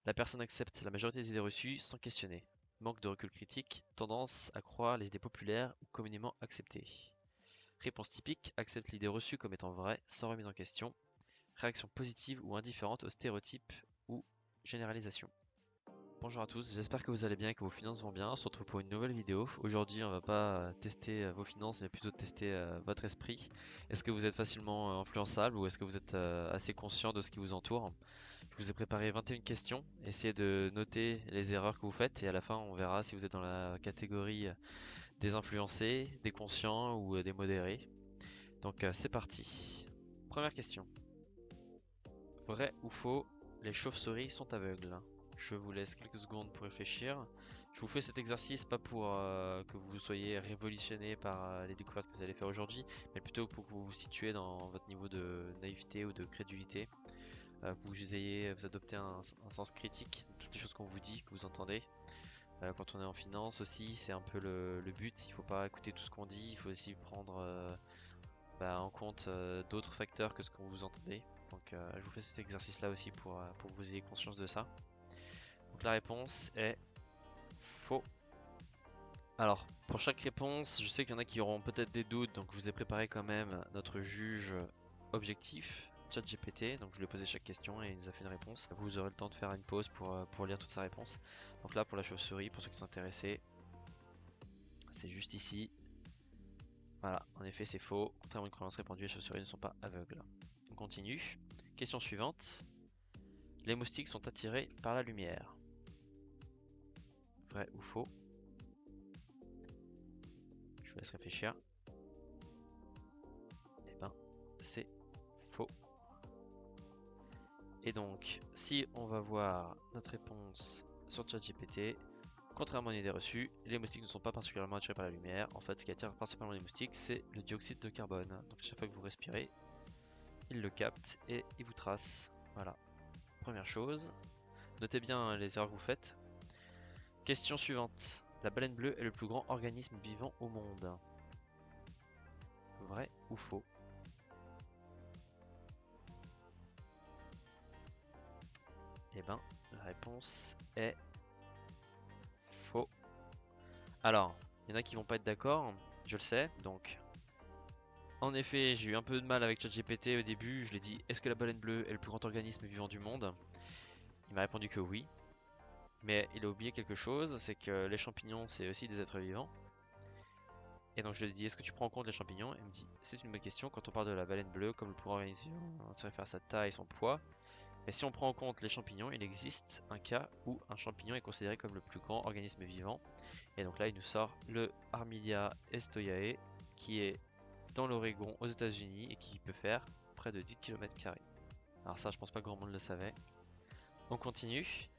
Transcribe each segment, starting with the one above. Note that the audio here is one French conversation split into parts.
La personne accepte la majorité des idées reçues sans questionner. Manque de recul critique, tendance à croire les idées populaires ou communément acceptées. Réponse typique, accepte l'idée reçue comme étant vraie sans remise en question. Réaction positive ou indifférente aux stéréotypes ou généralisations. Bonjour à tous, j'espère que vous allez bien et que vos finances vont bien. On se retrouve pour une nouvelle vidéo. Aujourd'hui, on va pas tester vos finances, mais plutôt tester votre esprit. Est-ce que vous êtes facilement influençable ou est-ce que vous êtes assez conscient de ce qui vous entoure? Je vous ai préparé 21 questions. Essayez de noter les erreurs que vous faites et à la fin, on verra si vous êtes dans la catégorie des influencés, des conscients ou des modérés. Donc c'est parti. Première question. Vrai ou faux, les chauves-souris sont aveugles? Je vous laisse quelques secondes pour réfléchir. Je vous fais cet exercice pas pour que vous soyez révolutionné par les découvertes que vous allez faire aujourd'hui, mais plutôt pour que vous vous situiez dans votre niveau de naïveté ou de crédulité, que vous adoptez un sens critique de toutes les choses qu'on vous dit, que vous entendez. Quand on est en finance aussi, c'est un peu le but. Il faut pas écouter tout ce qu'on dit, il faut aussi prendre en compte d'autres facteurs que ce que vous entendez. Donc je vous fais cet exercice là aussi pour que vous ayez conscience de ça. Donc la réponse est faux. Alors pour chaque réponse, je sais qu'il y en a qui auront peut-être des doutes, donc je vous ai préparé quand même notre juge objectif, ChatGPT. Donc je lui ai posé chaque question et il nous a fait une réponse. Vous aurez le temps de faire une pause pour lire toute sa réponse. Donc là pour la chauve-souris, pour ceux qui sont intéressés, c'est juste ici. Voilà, en effet c'est faux. Contrairement à une croyance répandue, les chauves-souris ne sont pas aveugles. On continue. Question suivante. Les moustiques sont attirés par la lumière. Vrai ou faux? Je vous laisse réfléchir. Eh ben, c'est faux. Et donc, si on va voir notre réponse sur ChatGPT, contrairement à une idée reçue, les moustiques ne sont pas particulièrement attirés par la lumière. En fait, ce qui attire principalement les moustiques, c'est le dioxyde de carbone. Donc, à chaque fois que vous respirez, ils le captent et ils vous tracent. Voilà. Première chose. Notez bien les erreurs que vous faites. Question suivante. La baleine bleue est le plus grand organisme vivant au monde. Vrai ou faux? Eh ben, la réponse est faux. Alors, il y en a qui vont pas être d'accord, je le sais, donc en effet, j'ai eu un peu de mal avec ChatGPT au début. Je lui ai dit, est-ce que la baleine bleue est le plus grand organisme vivant du monde? Il m'a répondu que oui. Mais il a oublié quelque chose, c'est que les champignons, c'est aussi des êtres vivants. Et donc je lui ai dit, est-ce que tu prends en compte les champignons? Il me dit, c'est une bonne question. Quand on parle de la baleine bleue, comme le plus grand organisme vivant, on se réfère à sa taille, son poids. Mais si on prend en compte les champignons, il existe un cas où un champignon est considéré comme le plus grand organisme vivant. Et donc là, il nous sort le Armilia estoyae, qui est dans l'Oregon aux États-Unis et qui peut faire près de 10 km². Alors ça, je pense pas que grand monde le savait. On continue.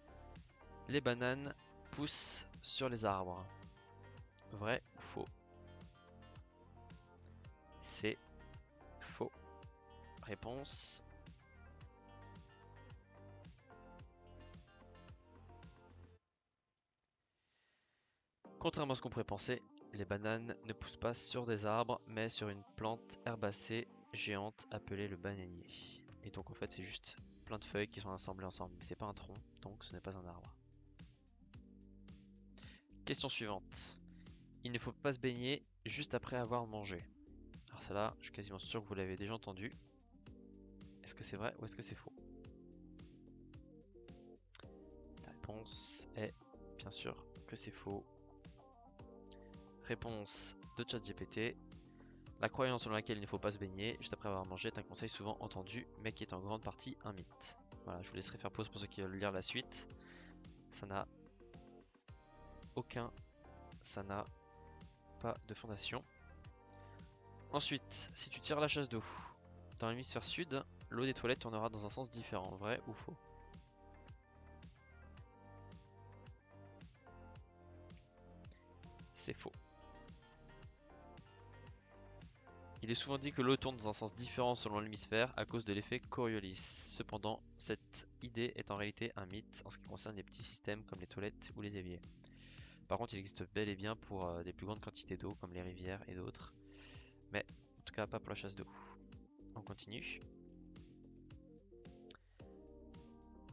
Les bananes poussent sur les arbres. Vrai ou faux? C'est faux. Réponse. Contrairement à ce qu'on pourrait penser, les bananes ne poussent pas sur des arbres, mais sur une plante herbacée géante appelée le bananier. Et donc en fait, c'est juste plein de feuilles qui sont assemblées ensemble, mais c'est pas un tronc, donc ce n'est pas un arbre. Question suivante. Il ne faut pas se baigner juste après avoir mangé. Alors celle-là, je suis quasiment sûr que vous l'avez déjà entendu. Est-ce que c'est vrai ou est-ce que c'est faux? La réponse est bien sûr que c'est faux. Réponse de ChatGPT. La croyance selon laquelle il ne faut pas se baigner juste après avoir mangé est un conseil souvent entendu, mais qui est en grande partie un mythe. Voilà, je vous laisserai faire pause pour ceux qui veulent lire la suite. Ça n'a pas de fondation. Ensuite, si tu tires la chasse d'eau dans l'hémisphère sud, l'eau des toilettes tournera dans un sens différent. Vrai ou faux? C'est faux. Il est souvent dit que l'eau tourne dans un sens différent selon l'hémisphère à cause de l'effet Coriolis. Cependant, cette idée est en réalité un mythe en ce qui concerne les petits systèmes comme les toilettes ou les éviers. Par contre, il existe bel et bien pour des plus grandes quantités d'eau comme les rivières et d'autres, mais en tout cas pas pour la chasse d'eau. On continue.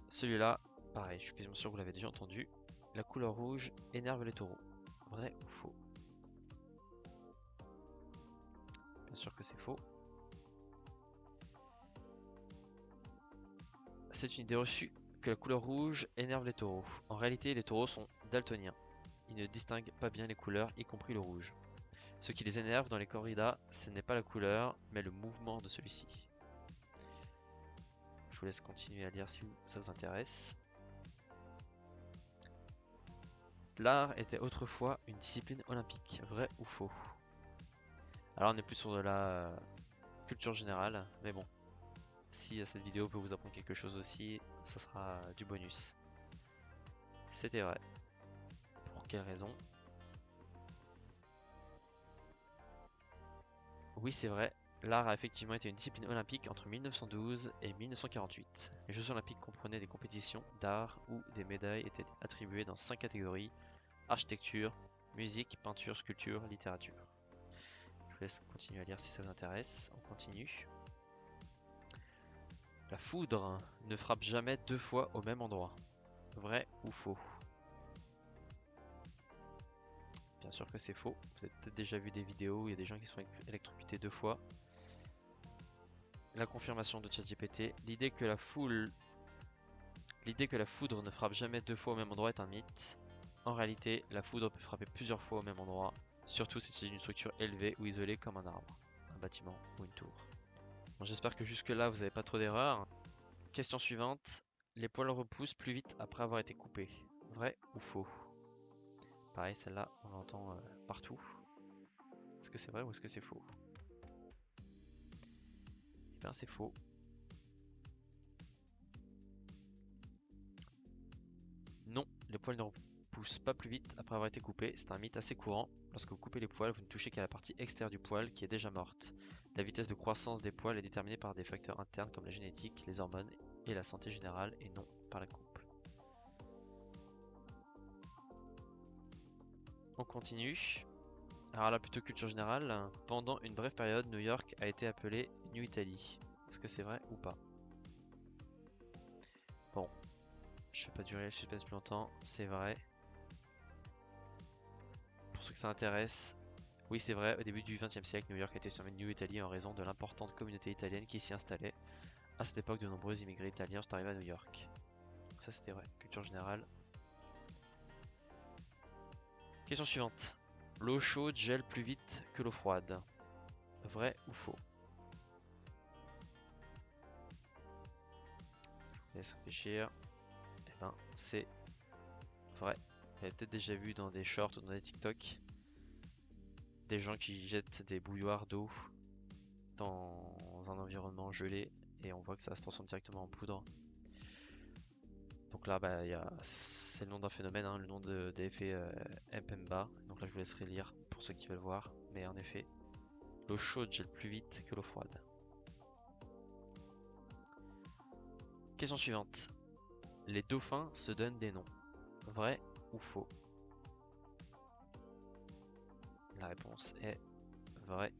Celui-là, Pareil, je suis quasiment sûr que vous l'avez déjà entendu. La couleur rouge énerve les taureaux. Vrai ou faux? Bien sûr que c'est faux. C'est une idée reçue que la couleur rouge énerve les taureaux. En réalité, les taureaux sont daltoniens. Ils ne distinguent pas bien les couleurs, y compris le rouge. Ce qui les énerve dans les corridas, ce n'est pas la couleur, mais le mouvement de celui-ci. Je vous laisse continuer à lire si ça vous intéresse. L'art était autrefois une discipline olympique, vrai ou faux? Alors on est plus sur de la culture générale, mais bon, si cette vidéo peut vous apprendre quelque chose aussi, ça sera du bonus. C'était vrai. Pour quelle raison? Oui, c'est vrai. L'art a effectivement été une discipline olympique entre 1912 et 1948. Les Jeux olympiques comprenaient des compétitions d'art où des médailles étaient attribuées dans 5 catégories: architecture, musique, peinture, sculpture, littérature. Je vous laisse continuer à lire si ça vous intéresse. On continue. La foudre ne frappe jamais 2 fois au même endroit. Vrai ou faux? Bien sûr que c'est faux. Vous avez peut-être déjà vu des vidéos où il y a des gens qui sont électrocutés 2 fois. La confirmation de ChatGPT. L'idée que la foudre ne frappe jamais 2 fois au même endroit est un mythe. En réalité, la foudre peut frapper plusieurs fois au même endroit, surtout si c'est une structure élevée ou isolée comme un arbre, un bâtiment ou une tour. Bon, j'espère que jusque là vous n'avez pas trop d'erreurs. Question suivante. Les poils repoussent plus vite après avoir été coupés. Vrai ou faux? Pareil, celle-là, on l'entend partout. Est-ce que c'est vrai ou est-ce que c'est faux? Eh bien, c'est faux. Non, les poils ne repoussent pas plus vite après avoir été coupés. C'est un mythe assez courant. Lorsque vous coupez les poils, vous ne touchez qu'à la partie extérieure du poil qui est déjà morte. La vitesse de croissance des poils est déterminée par des facteurs internes comme la génétique, les hormones et la santé générale et non par la coupe. On continue. Alors là, plutôt culture générale. Pendant une brève période, New York a été appelée New Italy. Est-ce que c'est vrai ou pas? Bon, je ne vais pas durer le suspense plus longtemps. C'est vrai. Pour ceux que ça intéresse, oui, c'est vrai, au début du XXe siècle, New York était surnommée New Italy en raison de l'importante communauté italienne qui s'y installait. À cette époque, de nombreux immigrés italiens sont arrivés à New York. Donc ça, c'était vrai. Culture générale. Question suivante. L'eau chaude gèle plus vite que l'eau froide. Vrai ou faux? Je vous laisse réfléchir. Eh ben, c'est vrai. Vous avez peut-être déjà vu dans des shorts ou dans des TikTok des gens qui jettent des bouilloires d'eau dans un environnement gelé et on voit que ça se transforme directement en poudre. Donc là, bah, c'est le nom d'un phénomène, hein, le nom d'effet Mpemba. Donc là, je vous laisserai lire pour ceux qui veulent voir. Mais en effet, l'eau chaude gèle plus vite que l'eau froide. Question suivante. Les dauphins se donnent des noms. Vrai ou faux? La réponse est vrai.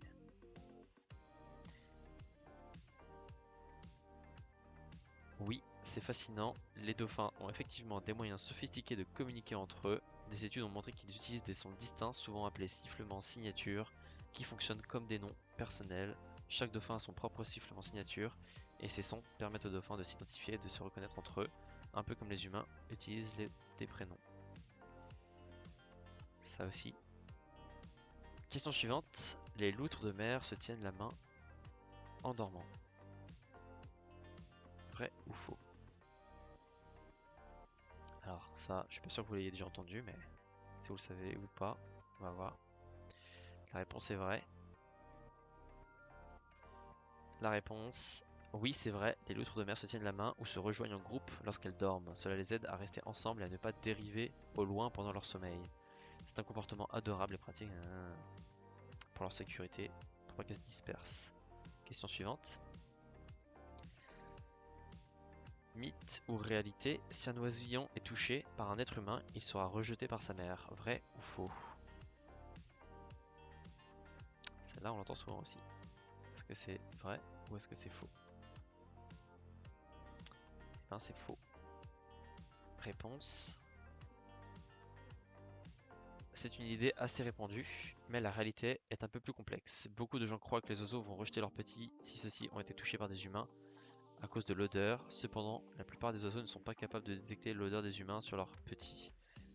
Oui, c'est fascinant. Les dauphins ont effectivement des moyens sophistiqués de communiquer entre eux. Des études ont montré qu'ils utilisent des sons distincts, souvent appelés sifflements signature, qui fonctionnent comme des noms personnels. Chaque dauphin a son propre sifflement signature, et ces sons permettent aux dauphins de s'identifier et de se reconnaître entre eux, un peu comme les humains utilisent des prénoms. Ça aussi. Question suivante. Les loutres de mer se tiennent la main en dormant. Vrai ou faux? Alors ça, je suis pas sûr que vous l'ayez déjà entendu, mais si vous le savez ou pas, on va voir. La réponse est vraie. La réponse, oui, c'est vrai, les loutres de mer se tiennent la main ou se rejoignent en groupe lorsqu'elles dorment. Cela les aide à rester ensemble et à ne pas dériver au loin pendant leur sommeil. C'est un comportement adorable et pratique pour leur sécurité, pour pas qu'elles se dispersent. Question suivante. Mythe ou réalité, si un oisillon est touché par un être humain, il sera rejeté par sa mère. Vrai ou faux? Celle-là, on l'entend souvent aussi. Est-ce que c'est vrai ou est-ce que c'est faux? Eh ben, c'est faux. Réponse. C'est une idée assez répandue, mais la réalité est un peu plus complexe. Beaucoup de gens croient que les oiseaux vont rejeter leurs petits si ceux-ci ont été touchés par des humains à cause de l'odeur. Cependant, la plupart des oiseaux ne sont pas capables de détecter l'odeur des humains sur leurs petits.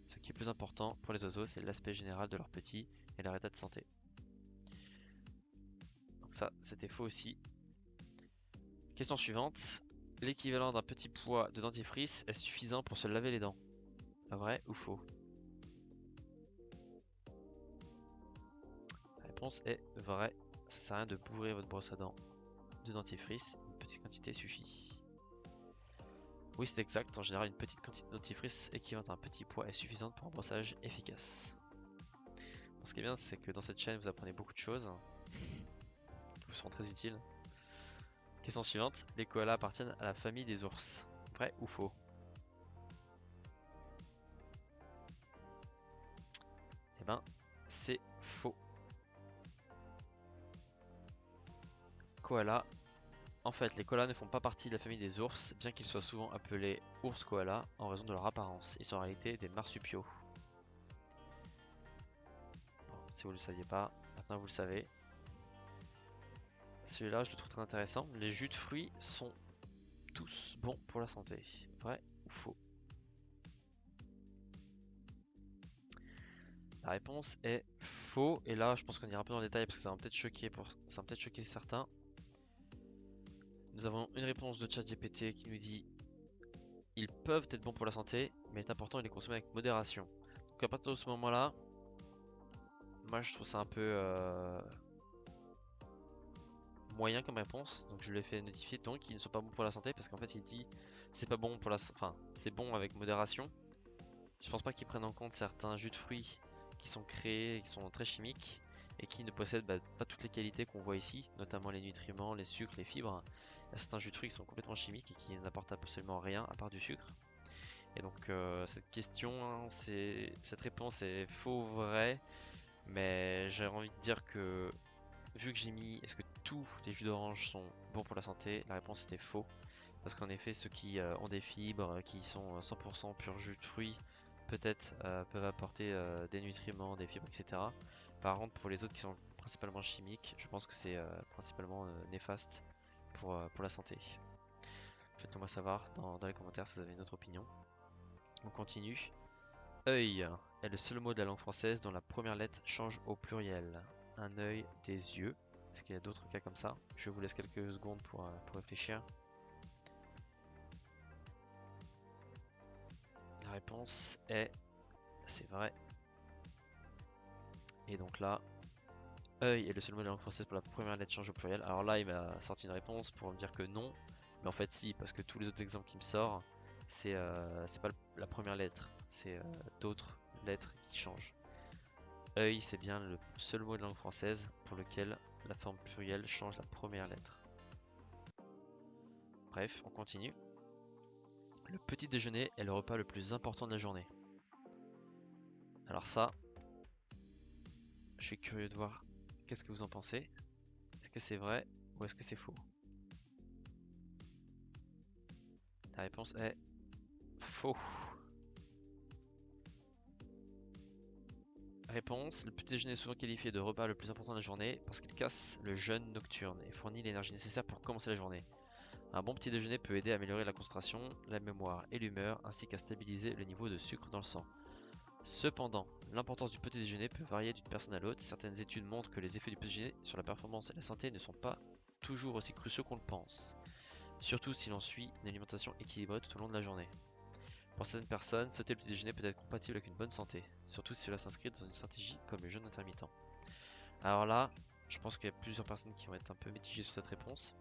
Ce qui est plus important pour les oiseaux, c'est l'aspect général de leurs petits et leur état de santé. Donc ça, c'était faux aussi. Question suivante. L'équivalent d'un petit poids de dentifrice est suffisant pour se laver les dents. Vrai ou faux? La réponse est vrai. Ça sert à rien de bourrer votre brosse à dents de dentifrice. Une petite quantité suffit. Oui, c'est exact. En général, une petite quantité de dentifrice équivalente à un petit poids est suffisante pour un brossage efficace. Bon, ce qui est bien, c'est que dans cette chaîne, vous apprenez beaucoup de choses qui vous seront très utiles. Question suivante. Les koalas appartiennent à la famille des ours. Vrai ou faux? Eh ben, c'est faux. Koala. En fait, les koalas ne font pas partie de la famille des ours, bien qu'ils soient souvent appelés ours koala en raison de leur apparence. Ils sont en réalité des marsupiaux. Bon, si vous ne le saviez pas, maintenant vous le savez. Celui-là, je le trouve très intéressant. Les jus de fruits sont tous bons pour la santé. Vrai ou faux? La réponse est faux. Et là, je pense qu'on ira un peu dans le détail parce que ça va peut-être choquer certains. Nous avons une réponse de ChatGPT qui nous dit ils peuvent être bons pour la santé, mais il est important de les consommer avec modération. Donc à partir de ce moment-là, moi je trouve ça un peu moyen comme réponse. Donc je lui ai fait notifier donc qu'ils ne sont pas bons pour la santé parce qu'en fait il dit c'est pas bon pour enfin c'est bon avec modération. Je pense pas qu'ils prennent en compte certains jus de fruits qui sont créés, qui sont très chimiques et qui ne possèdent pas toutes les qualités qu'on voit ici, notamment les nutriments, les sucres, les fibres. Il y a certains jus de fruits qui sont complètement chimiques et qui n'apportent absolument rien à part du sucre. Et donc cette question, hein, cette réponse est faux ou vrai, mais j'ai envie de dire que vu que j'ai mis est-ce que tous les jus d'orange sont bons pour la santé, la réponse était faux. Parce qu'en effet, ceux qui ont des fibres, qui sont 100% pur jus de fruits, peut-être peuvent apporter des nutriments, des fibres, etc. Par contre, pour les autres qui sont principalement chimiques, je pense que c'est principalement néfaste pour la santé. Faites-le moi savoir dans les commentaires si vous avez une autre opinion. On continue. Œil est le seul mot de la langue française dont la première lettre change au pluriel. Un œil, des yeux. Est-ce qu'il y a d'autres cas comme ça? Je vous laisse quelques secondes pour réfléchir. La réponse est c'est vrai. Et donc là, œil est le seul mot de la langue française pour la première lettre change au pluriel. Alors là, il m'a sorti une réponse pour me dire que non. Mais en fait, si, parce que tous les autres exemples qu'il me sort, c'est pas la première lettre. C'est d'autres lettres qui changent. Œil, c'est bien le seul mot de langue française pour lequel la forme plurielle change la première lettre. Bref, on continue. Le petit déjeuner est le repas le plus important de la journée. Alors ça, je suis curieux de voir qu'est-ce que vous en pensez. Est-ce que c'est vrai ou est-ce que c'est faux? La réponse est faux. Réponse, le petit déjeuner est souvent qualifié de repas le plus important de la journée parce qu'il casse le jeûne nocturne et fournit l'énergie nécessaire pour commencer la journée. Un bon petit déjeuner peut aider à améliorer la concentration, la mémoire et l'humeur, ainsi qu'à stabiliser le niveau de sucre dans le sang. Cependant, l'importance du petit déjeuner peut varier d'une personne à l'autre. Certaines études montrent que les effets du petit déjeuner sur la performance et la santé ne sont pas toujours aussi cruciaux qu'on le pense, surtout si l'on suit une alimentation équilibrée tout au long de la journée. Pour certaines personnes, sauter le petit déjeuner peut être compatible avec une bonne santé, surtout si cela s'inscrit dans une stratégie comme le jeûne intermittent. Alors là, je pense qu'il y a plusieurs personnes qui vont être un peu mitigées sur cette réponse.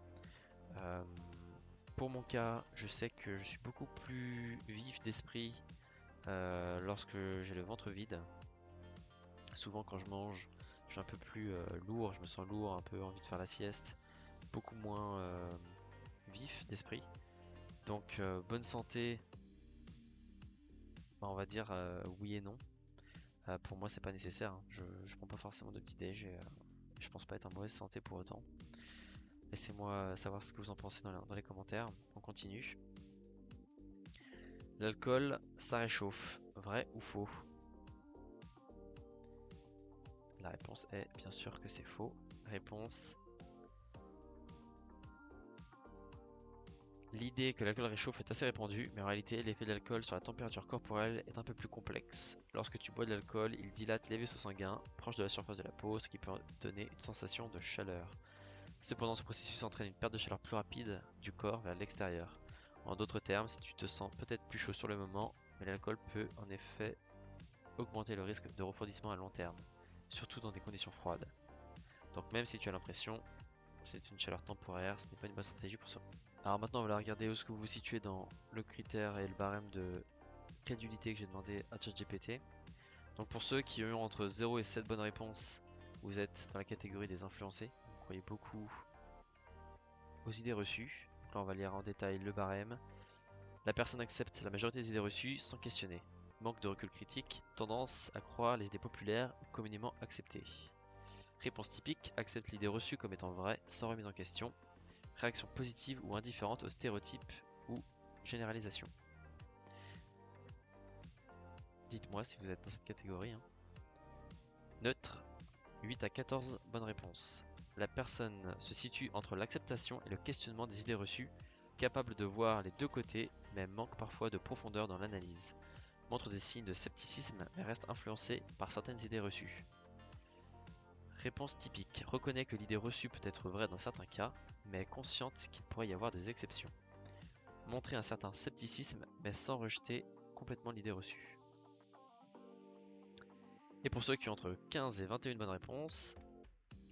Pour mon cas, je sais que je suis beaucoup plus vif d'esprit lorsque j'ai le ventre vide. Souvent quand je mange, je suis un peu plus lourd, je me sens lourd, un peu envie de faire la sieste, beaucoup moins vif d'esprit. Donc bonne santé, on va dire oui et non. Pour moi c'est pas nécessaire, hein. Je prends pas forcément de petit déj et je pense pas être en mauvaise santé pour autant. Laissez-moi savoir ce que vous en pensez dans les commentaires. On continue. L'alcool, ça réchauffe. Vrai ou faux? La réponse est bien sûr que c'est faux. Réponse. L'idée que l'alcool réchauffe est assez répandue, mais en réalité, l'effet de l'alcool sur la température corporelle est un peu plus complexe. Lorsque tu bois de l'alcool, il dilate les vaisseaux sanguins proches de la surface de la peau, ce qui peut donner une sensation de chaleur. Cependant, ce processus entraîne une perte de chaleur plus rapide du corps vers l'extérieur. En d'autres termes, si tu te sens peut-être plus chaud sur le moment, mais l'alcool peut en effet augmenter le risque de refroidissement à long terme, surtout dans des conditions froides. Donc même si tu as l'impression que c'est une chaleur temporaire, ce n'est pas une bonne stratégie pour soi. Alors maintenant, on va regarder où est-ce que vous vous situez dans le critère et le barème de crédulité que j'ai demandé à ChatGPT. Donc pour ceux qui ont eu entre 0 et 7 bonnes réponses, vous êtes dans la catégorie des influencés. Vous croyez beaucoup aux idées reçues. Donc là, on va lire en détail le barème. La personne accepte la majorité des idées reçues sans questionner. Manque de recul critique, tendance à croire les idées populaires ou communément acceptées. Réponse typique, accepte l'idée reçue comme étant vraie sans remise en question. Réaction positive ou indifférente aux stéréotypes ou généralisations. Dites-moi si vous êtes dans cette catégorie. Neutre, 8 à 14 bonnes réponses. La personne se situe entre l'acceptation et le questionnement des idées reçues, capable de voir les deux côtés, mais manque parfois de profondeur dans l'analyse. Montre des signes de scepticisme, mais reste influencée par certaines idées reçues. Réponse typique, reconnaît que l'idée reçue peut être vraie dans certains cas, mais est consciente qu'il pourrait y avoir des exceptions. Montrer un certain scepticisme, mais sans rejeter complètement l'idée reçue. Et pour ceux qui ont entre 15 et 21 bonnes réponses,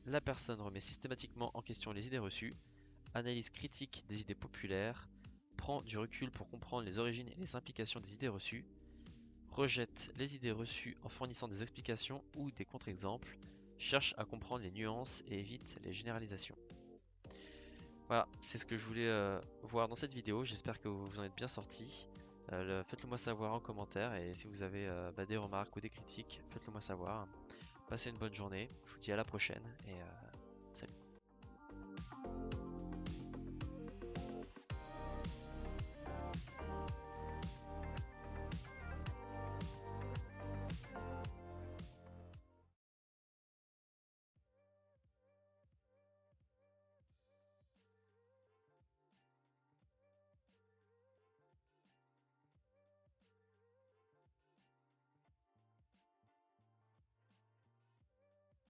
la personne remet systématiquement en question les idées reçues, analyse critique des idées populaires, prend du recul pour comprendre les origines et les implications des idées reçues, rejette les idées reçues en fournissant des explications ou des contre-exemples, cherche à comprendre les nuances et évite les généralisations. Voilà, c'est ce que je voulais voir dans cette vidéo, j'espère que vous en êtes bien sortis. Faites-le moi savoir en commentaire et si vous avez des remarques ou des critiques, faites-le moi savoir. Passez une bonne journée, je vous dis à la prochaine et